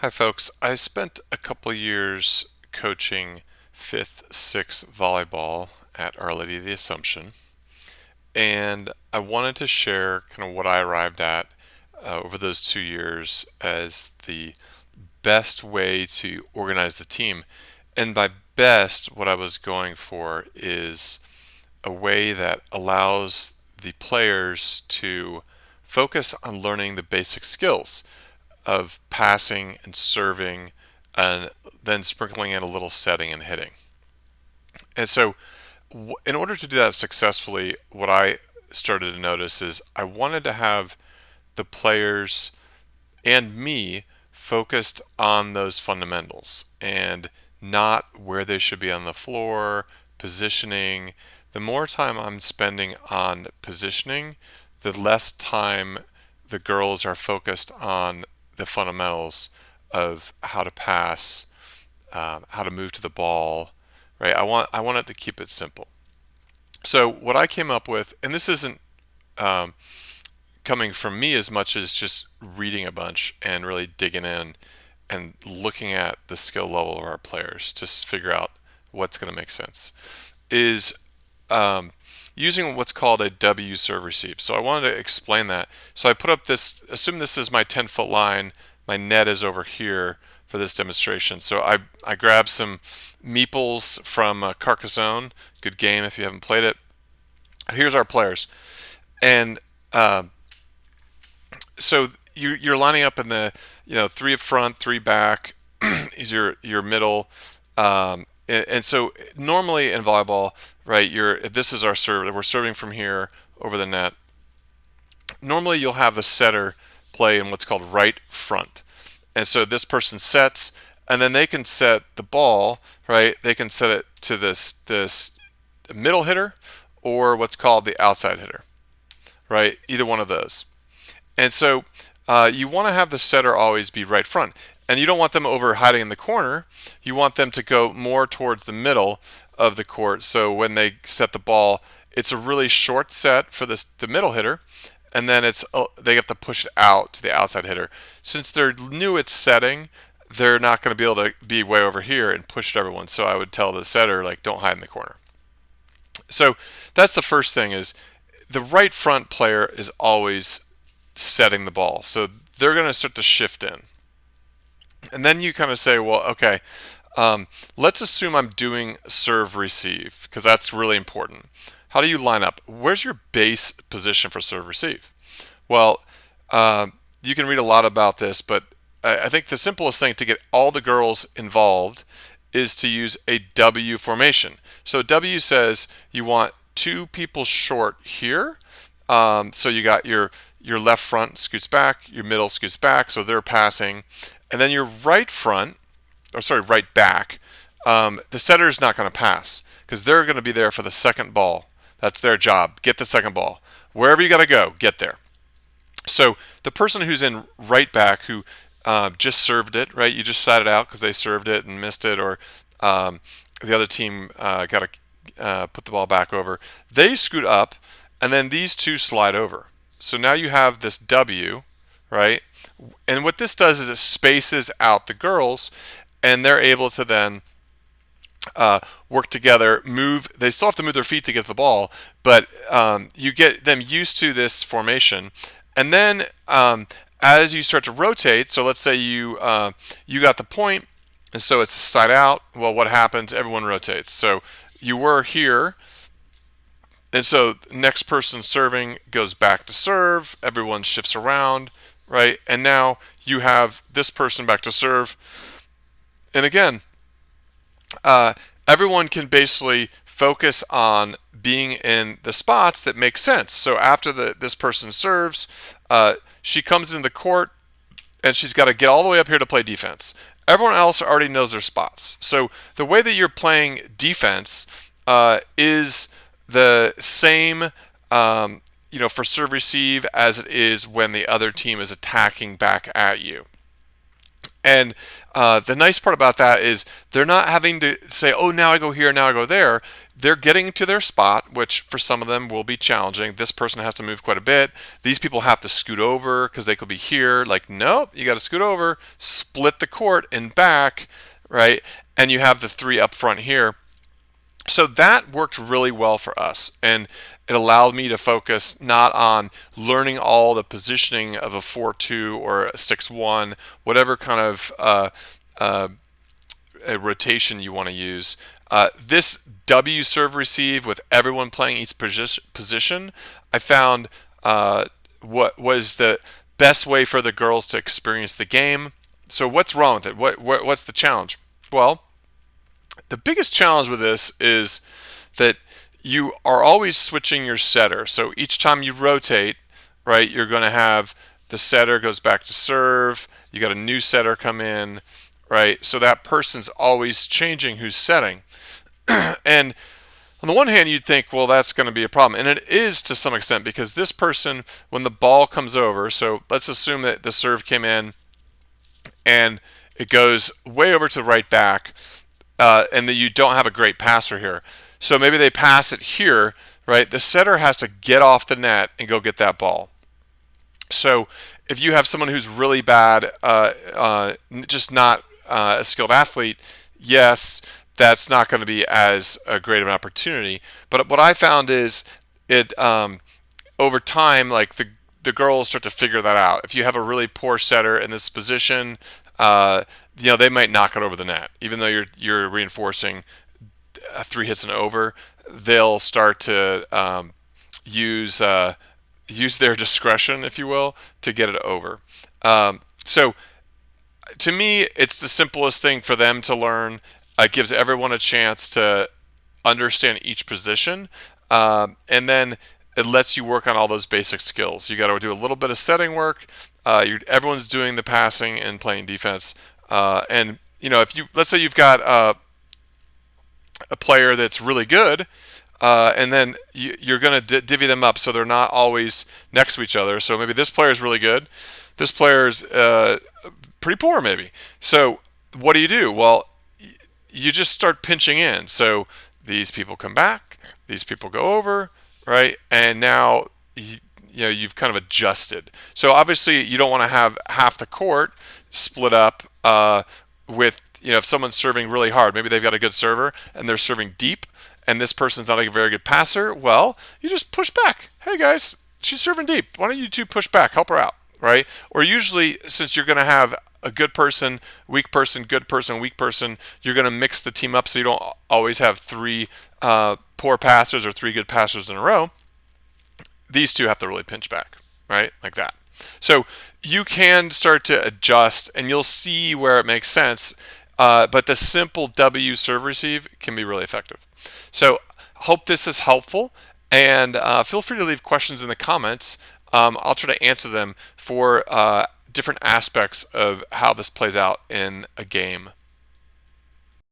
Hi, folks. I spent a couple years coaching 5th, 6th volleyball at Our Lady of the Assumption, and I wanted to share kind of what I arrived at over those 2 years as the best way to organize the team. And by best, what I was going for is a way that allows the players to focus on learning the basic skills of passing and serving and then sprinkling in a little setting and hitting. And so, in order to do that successfully, what I started to notice is I wanted to have the players and me focused on those fundamentals and not where they should be on the floor, positioning. The more time I'm spending on positioning, the less time the girls are focused on the fundamentals of how to pass, how to move to the ball, right? I wanted to keep it simple. So what I came up with, and this isn't um, coming from me as much as just reading a bunch and really digging in and looking at the skill level of our players to figure out what's going to make sense, is using what's called a W serve receive. So I wanted to explain that. So I put up this, assume this is my 10-foot line, my net is over here for this demonstration. So I grabbed some meeples from Carcassonne, good game if you haven't played it. Here's our players. And uh, so you're lining up in the, three up front, three back is your middle. And so normally in volleyball, right, if this is our serve, we're serving from here over the net. Normally you'll have the setter play in what's called right front. And so this person sets, and then they can set the ball, right? They can set it to this middle hitter or what's called the outside hitter, right? Either one of those. And so you want to have the setter always be right front. And you don't want them over hiding in the corner. You want them to go more towards the middle of the court. So when they set the ball, it's a really short set for the middle hitter, and then they have to push it out to the outside hitter. Since they're new at setting, they're not going to be able to be way over here and push everyone. So I would tell the setter, like, don't hide in the corner. So that's the first thing, is the right front player is always setting the ball. So they're going to start to shift in. And then you kind of say, well, okay, let's assume I'm doing serve receive, because that's really important. How do you line up? Where's your base position for serve receive? Well, you can read a lot about this, but I think the simplest thing to get all the girls involved is to use a W formation. So W says you want two people short here. So you got your left front scoots back, your middle scoots back, so they're passing, and then your right front, or sorry, right back, the setter is not going to pass because they're going to be there for the second ball. That's their job. Get the second ball. Wherever you got to go, get there. So the person who's in right back, who just served it, right? You just sat it out because they served it and missed it, or the other team got to put the ball back over. They scoot up, and then these two slide over. So now you have this W, right? And what this does is it spaces out the girls, and they're able to then work together, move. They still have to move their feet to get the ball, but you get them used to this formation. And then as you start to rotate, so let's say you got the point, and so it's side out. Well, what happens? Everyone rotates. So you were here, and so next person serving goes back to serve. Everyone shifts around, right? And now you have this person back to serve. And again, everyone can basically focus on being in the spots that make sense. So after this person serves, she comes into the court, and she's got to get all the way up here to play defense. Everyone else already knows their spots. So the way that you're playing defense is the same, for serve receive as it is when the other team is attacking back at you. And the nice part about that is they're not having to say, oh, now I go here, now I go there. They're getting to their spot, which for some of them will be challenging. This person has to move quite a bit. These people have to scoot over because they could be here. Like, nope, you got to scoot over, split the court and back, right? And you have the three up front here. So that worked really well for us, and it allowed me to focus not on learning all the positioning of a 4-2 or a 6-1, whatever kind of a rotation you want to use. This W serve receive with everyone playing each position, I found what was the best way for the girls to experience the game. So what's wrong with it? What's the challenge? Well, the biggest challenge with this is that you are always switching your setter. So each time you rotate, right, you're going to have the setter goes back to serve. You got a new setter come in, right? So that person's always changing who's setting. And on the one hand, you'd think, well, that's going to be a problem. And it is to some extent because this person, when the ball comes over, so let's assume that the serve came in and it goes way over to the right back, and that you don't have a great passer here. So maybe they pass it here, right? The setter has to get off the net and go get that ball. So if you have someone who's really bad, just not a skilled athlete, yes, that's not going to be as great of an opportunity. But what I found is it over time, like the girls start to figure that out. If you have a really poor setter in this position, they might knock it over the net, even though you're reinforcing 3 hits and over. They'll start to use their discretion, if you will, to get it over. So to me, it's the simplest thing for them to learn. It gives everyone a chance to understand each position, and then it lets you work on all those basic skills. You got to do a little bit of setting work. Everyone's doing the passing and playing defense. And if let's say you've got a player that's really good, and then you're going to divvy them up so they're not always next to each other. So maybe this player is really good, this player's pretty poor maybe. So what do? Well, you just start pinching in. So these people come back, these people go over, right? And now you've kind of adjusted. So obviously you don't want to have half the court split up with if someone's serving really hard, maybe they've got a good server and they're serving deep, and this person's not a very good passer. Well, you just push back. Hey guys, she's serving deep. Why don't you two push back, help her out, right? Or usually, since you're going to have a good person, weak person, good person, weak person, you're going to mix the team up so you don't always have 3 poor passers or 3 good passers in a row. These two have to really pinch back, right? Like that. So you can start to adjust, and you'll see where it makes sense. But the simple W serve receive can be really effective. So hope this is helpful, and feel free to leave questions in the comments. I'll try to answer them for different aspects of how this plays out in a game.